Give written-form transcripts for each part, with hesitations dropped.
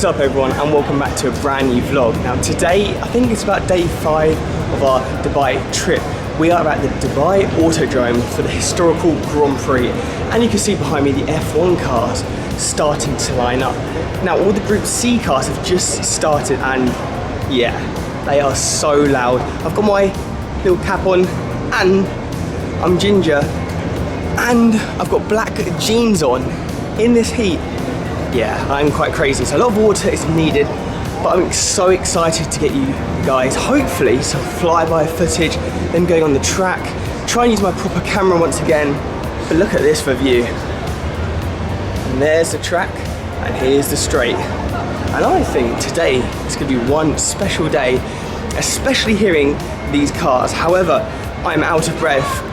What's up everyone, and welcome back to a brand new vlog. Now today, I think it's about day 5 of our Dubai trip. We are at the Dubai Autodrome for the historical Grand Prix, and you can see behind me the F1 cars starting to line up. Now all the Group C cars have just started, and yeah, they are so loud. I've got my little cap on, and I'm ginger, and I've got black jeans on in this heat. Yeah, I'm quite crazy, so a lot of water is needed, but I'm so excited to get you guys, hopefully, some flyby footage, then going on the track, try and use my proper camera once again, but look at this for view. And there's the track, and here's the straight. And I think today is going to be one special day, especially hearing these cars. However, I'm out of breath,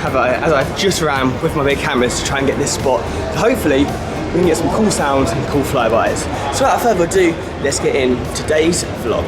as I've just ran with my big cameras to try and get this spot. So hopefully, we can get some cool sounds and cool flybys. So without further ado, let's get in today's vlog.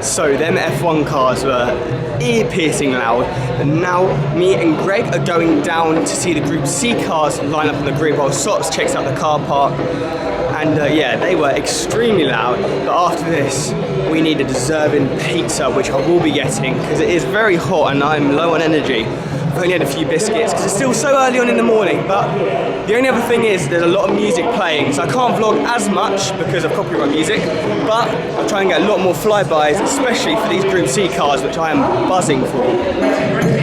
So them F1 cars were ear-piercing loud, and now me and Greg are going down to see the Group C cars line up in the grid while Sots checks out the car park. And yeah, they were extremely loud, but after this we need a deserving pizza, which I will be getting because it is very hot and I'm low on energy. I've only had a few biscuits because it's still so early on in the morning, but the only other thing is there's a lot of music playing, so I can't vlog as much because of copyright music, but I'll try and get a lot more flybys, especially for these Group C cars, which I am buzzing for.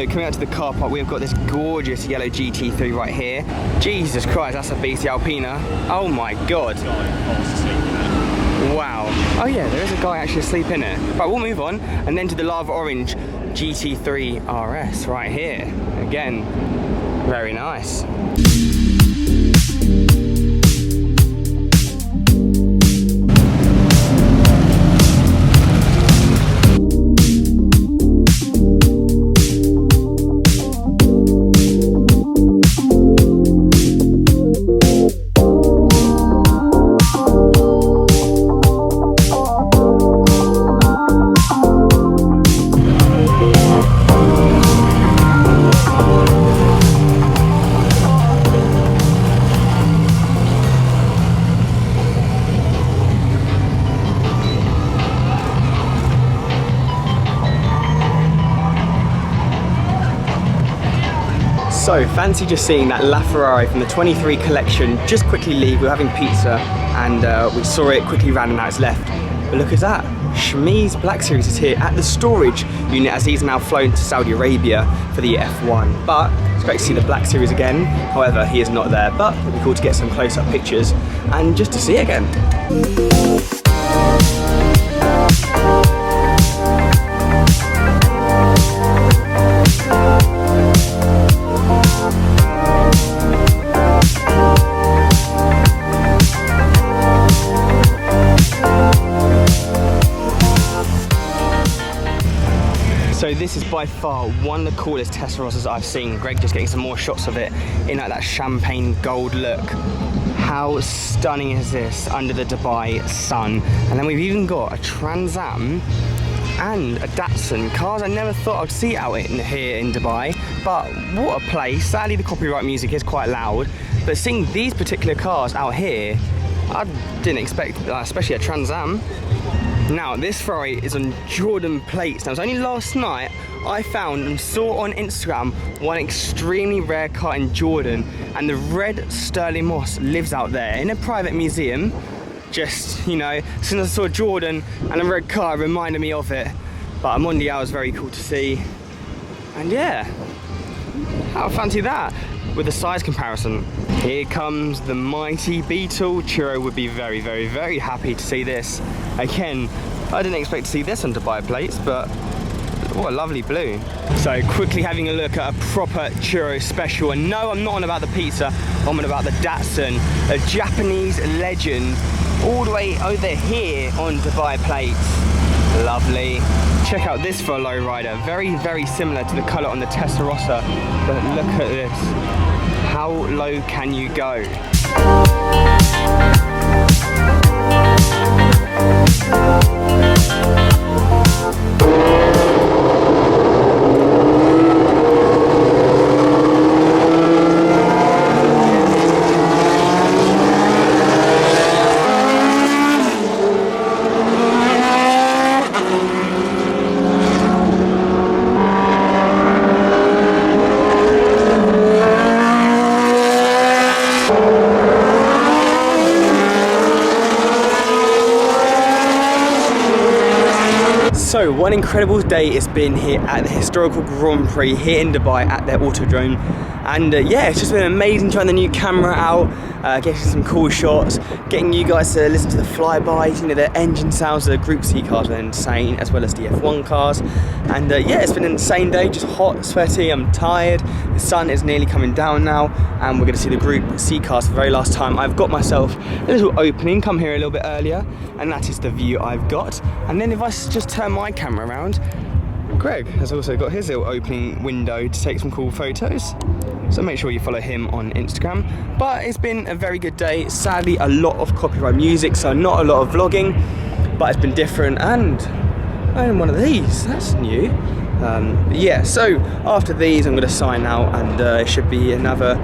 So coming out to the car park, we've got this gorgeous yellow GT3 right here. Jesus Christ, that's a beastie Alpina. Oh my God. Wow. Oh yeah, there is a guy actually asleep in it. Right, we'll move on and then to the lava orange GT3 RS right here. Again, very nice. So, fancy just seeing that LaFerrari from the 23 collection just quickly leave. We were having pizza and we saw it, quickly ran and now it's left. But look at that, Shmi's Black Series is here at the storage unit as he's now flown to Saudi Arabia for the F1. But it's great to see the Black Series again. However, he is not there, but it'd be cool to get some close-up pictures and just to see it again. So this is by far one of the coolest Tesserosas I've seen. Greg just getting some more shots of it in like that champagne gold look. How stunning is this under the Dubai sun? And then we've even got a Trans Am and a Datsun. Cars I never thought I'd see out here in Dubai, but what a place. Sadly the copyright music is quite loud, but seeing these particular cars out here, I didn't expect, especially a Trans Am. Now, this Ferrari is on Jordan plates. Now, it was only last night I found and saw on Instagram one extremely rare car in Jordan, and the red Sterling Moss lives out there in a private museum. Just, you know, as soon as I saw Jordan and a red car, it reminded me of it. But a Mondial was very cool to see. And yeah, how fancy that with the size comparison. Here comes the mighty Beetle. Churro would be very, very, very happy to see this. Again, I didn't expect to see this on Dubai plates, but what a lovely blue. So quickly having a look at a proper Churro special. And no, I'm not on about the pizza, I'm on about the Datsun, a Japanese legend, all the way over here on Dubai plates. Lovely. Check out this for a lowrider. Very, very similar to the colour on the Testarossa. But look at this. How low can you go? So one incredible day it's been here at the historical Grand Prix here in Dubai at their Autodrome, and yeah, it's just been amazing trying the new camera out, getting some cool shots, getting you guys to listen to the flybys. You know, the engine sounds of the Group C cars are insane, as well as the F1 cars. And yeah, it's been an insane day, just hot, sweaty, I'm tired. The sun is nearly coming down now, and we're going to see the Group C cars for the very last time. I've got myself a little opening, come here a little bit earlier, and that is the view I've got. And then if I just turn my camera around, Greg has also got his little opening window to take some cool photos. So make sure you follow him on Instagram. But it's been a very good day. Sadly, a lot of copyright music, so not a lot of vlogging, but it's been different. And I own one of these, that's new. Yeah, so after these, I'm going to sign out, and it should be another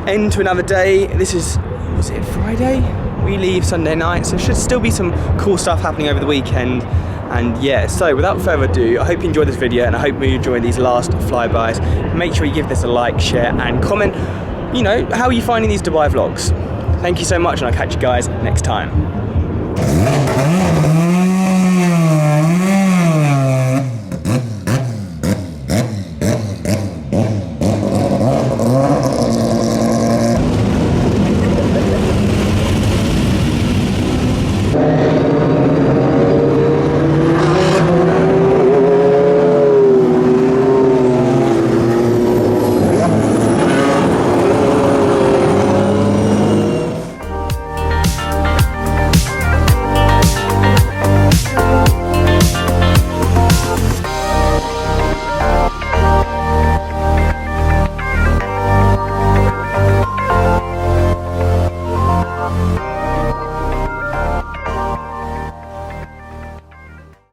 end to another day. This is, was it Friday? We leave Sunday night, so should still be some cool stuff happening over the weekend. And yeah, so without further ado, I hope you enjoyed this video, and I hope you enjoyed these last flybys. Make sure you give this a like, share, and comment, you know, how are you finding these Dubai vlogs? Thank you so much, and I'll catch you guys next time.